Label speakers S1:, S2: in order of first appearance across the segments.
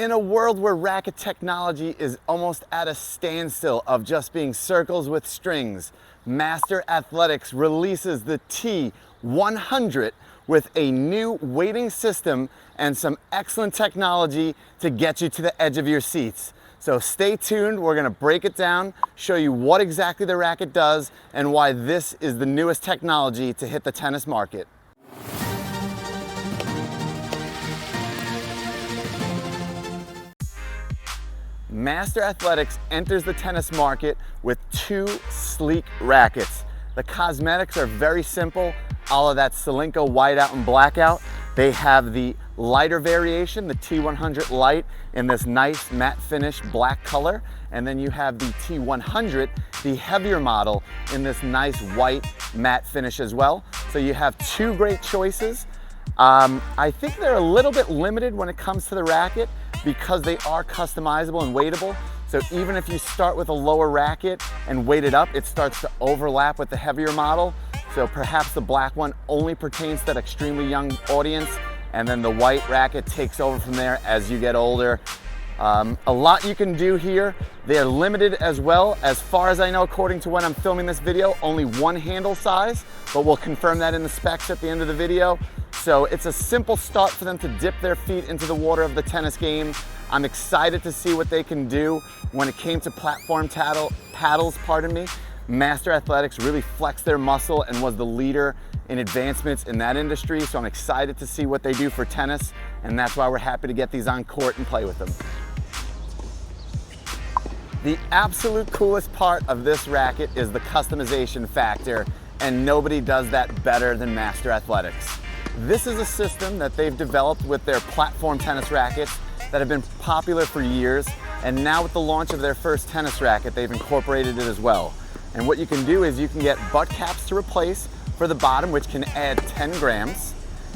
S1: In a world where racket technology is almost at a standstill of just being circles with strings, Master Athletics releases the T100 with a new weighting system and some excellent technology to get you to the edge of your seats. So stay tuned, we're gonna break it down, show you what exactly the racket does and why this is the newest technology to hit the tennis market. Master Athletics enters the tennis market with two sleek rackets. The cosmetics are very simple, all of that Solinco whiteout and blackout. They have the lighter variation, the T100 Light, in this nice matte finish black color. And then you have the T100, the heavier model, in this nice white matte finish as well. So you have two great choices. I think they're a little bit limited when it comes to the racket because they are customizable and weightable. So even if you start with a lower racket and weight it up, it starts to overlap with the heavier model. So perhaps the black one only pertains to that extremely young audience, and then the white racket takes over from there as you get older. A lot you can do here. They're limited as well. As far as I know, according to when I'm filming this video, only one handle size, but we'll confirm that in the specs at the end of the video. So it's a simple start for them to dip their feet into the water of the tennis game. I'm excited to see what they can do. When it came to platform paddles, Master Athletics really flexed their muscle and was the leader in advancements in that industry. So I'm excited to see what they do for tennis, and that's why we're happy to get these on court and play with them. The absolute coolest part of this racket is the customization factor, and nobody does that better than Master Athletics. This is a system that they've developed with their platform tennis rackets that have been popular for years, and now with the launch of their first tennis racket, they've incorporated it as well. And what you can do is you can get butt caps to replace for the bottom, which can add 10 grams,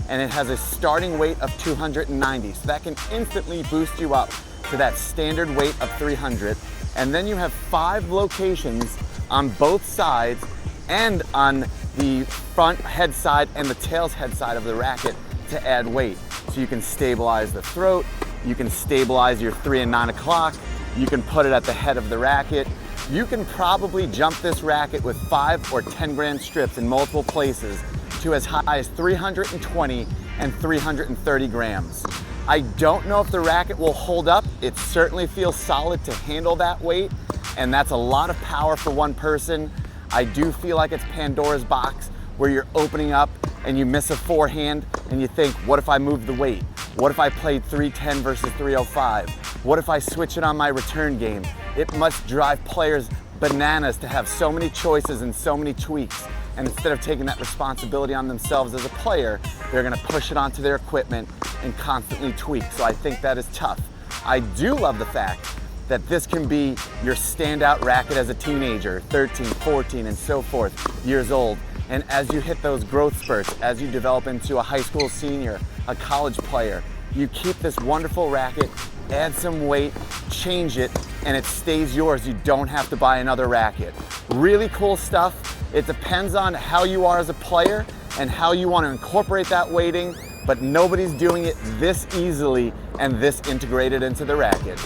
S1: and it has a starting weight of 290. So that can instantly boost you up to that standard weight of 300. And then you have 5 locations on both sides and on the front head side and the tails head side of the racket to add weight. So you can stabilize the throat, you can stabilize your 3 and 9 o'clock, you can put it at the head of the racket. You can probably jump this racket with 5 or 10 gram strips in multiple places to as high as 320 and 330 grams. I don't know if the racket will hold up. It certainly feels solid to handle that weight, and that's a lot of power for one person. I do feel like it's Pandora's box where you're opening up and you miss a forehand and you think, what if I move the weight? What if I played 310 versus 305? What if I switch it on my return game? It must drive players bananas to have so many choices and so many tweaks. And instead of taking that responsibility on themselves as a player, they're gonna push it onto their equipment and constantly tweak. So I think that is tough. I do love the fact that this can be your standout racket as a teenager, 13, 14, and so forth years old. And as you hit those growth spurts, as you develop into a high school senior, a college player, you keep this wonderful racket, add some weight, change it, and it stays yours. You don't have to buy another racket. Really cool stuff. It depends on how you are as a player and how you want to incorporate that weighting, but nobody's doing it this easily and this integrated into the racket.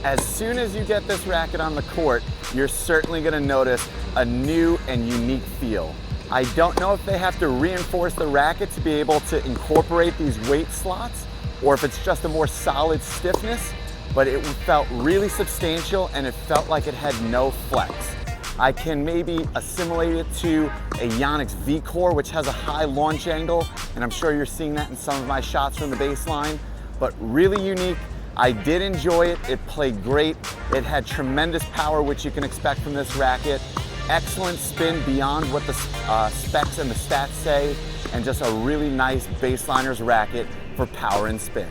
S1: As soon as you get this racket on the court, you're certainly going to notice a new and unique feel. I don't know if they have to reinforce the racket to be able to incorporate these weight slots, or if it's just a more solid stiffness, but it felt really substantial and it felt like it had no flex. I can maybe assimilate it to a Yonex V-Core, which has a high launch angle, and I'm sure you're seeing that in some of my shots from the baseline, but really unique. I did enjoy it. It played great. It had tremendous power, which you can expect from this racket. Excellent spin beyond what the specs and the stats say, and just a really nice baseliner's racket for power and spin.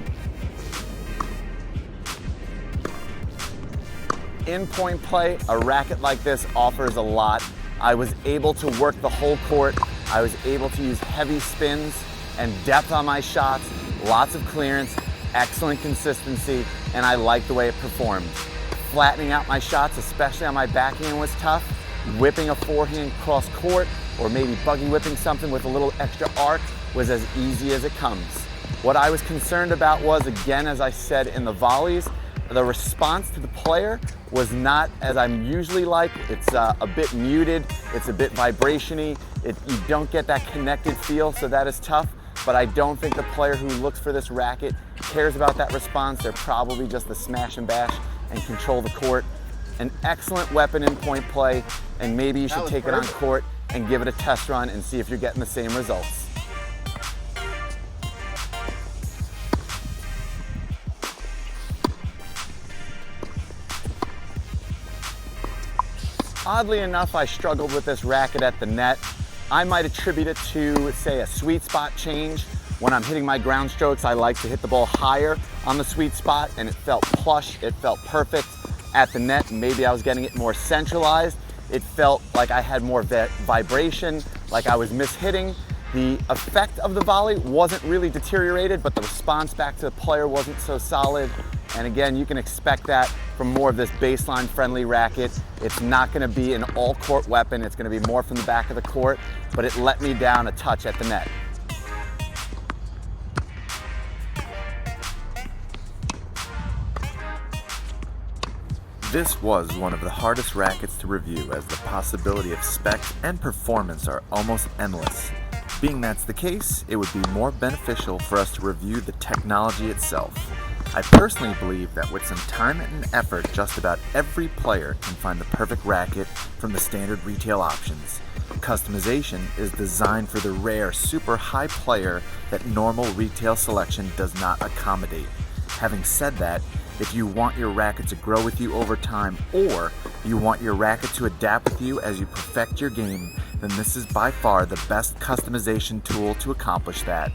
S1: In point play, a racket like this offers a lot. I was able to work the whole court. I was able to use heavy spins and depth on my shots, lots of clearance, excellent consistency, and I like the way it performed. Flattening out my shots, especially on my backhand, was tough. Whipping a forehand cross court, or maybe buggy whipping something with a little extra arc, was as easy as it comes. What I was concerned about was, again, as I said in the volleys, the response to the player was not as I'm usually like. It's a bit muted, it's a bit vibration-y, you don't get that connected feel, so that is tough. But I don't think the player who looks for this racket cares about that response. They're probably just the smash and bash and control the court. An excellent weapon in point play, and maybe you should take it on court and give it a test run and see if you're getting the same results. Oddly enough, I struggled with this racket at the net. I might attribute it to, say, a sweet spot change. When I'm hitting my ground strokes, I like to hit the ball higher on the sweet spot, and it felt plush, it felt perfect at the net. Maybe I was getting it more centralized. It felt like I had more vibration, like I was mishitting. The effect of the volley wasn't really deteriorated, but the response back to the player wasn't so solid. And again, you can expect that from more of this baseline friendly racket. It's not gonna be an all court weapon. It's gonna be more from the back of the court, but it let me down a touch at the net.
S2: This was one of the hardest rackets to review, as the possibility of specs and performance are almost endless. Being that's the case, it would be more beneficial for us to review the technology itself. I personally believe that with some time and effort, just about every player can find the perfect racket from the standard retail options. Customization is designed for the rare, super high player that normal retail selection does not accommodate. Having said that, if you want your racket to grow with you over time, or you want your racket to adapt with you as you perfect your game, then this is by far the best customization tool to accomplish that.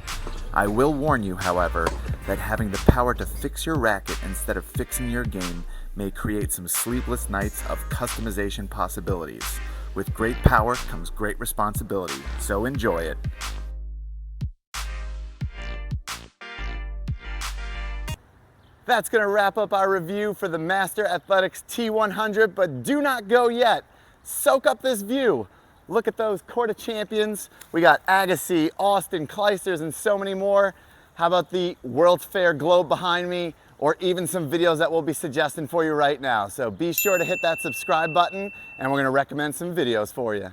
S2: I will warn you, however, that having the power to fix your racket instead of fixing your game may create some sleepless nights of customization possibilities. With great power comes great responsibility, so enjoy it.
S1: That's gonna wrap up our review for the Master Athletics T100, but do not go yet. Soak up this view. Look at those Court of Champions. We got Agassi, Austin, Kleisters, and so many more. How about the World's Fair globe behind me, or even some videos that we'll be suggesting for you right now. So be sure to hit that subscribe button, and we're gonna recommend some videos for you.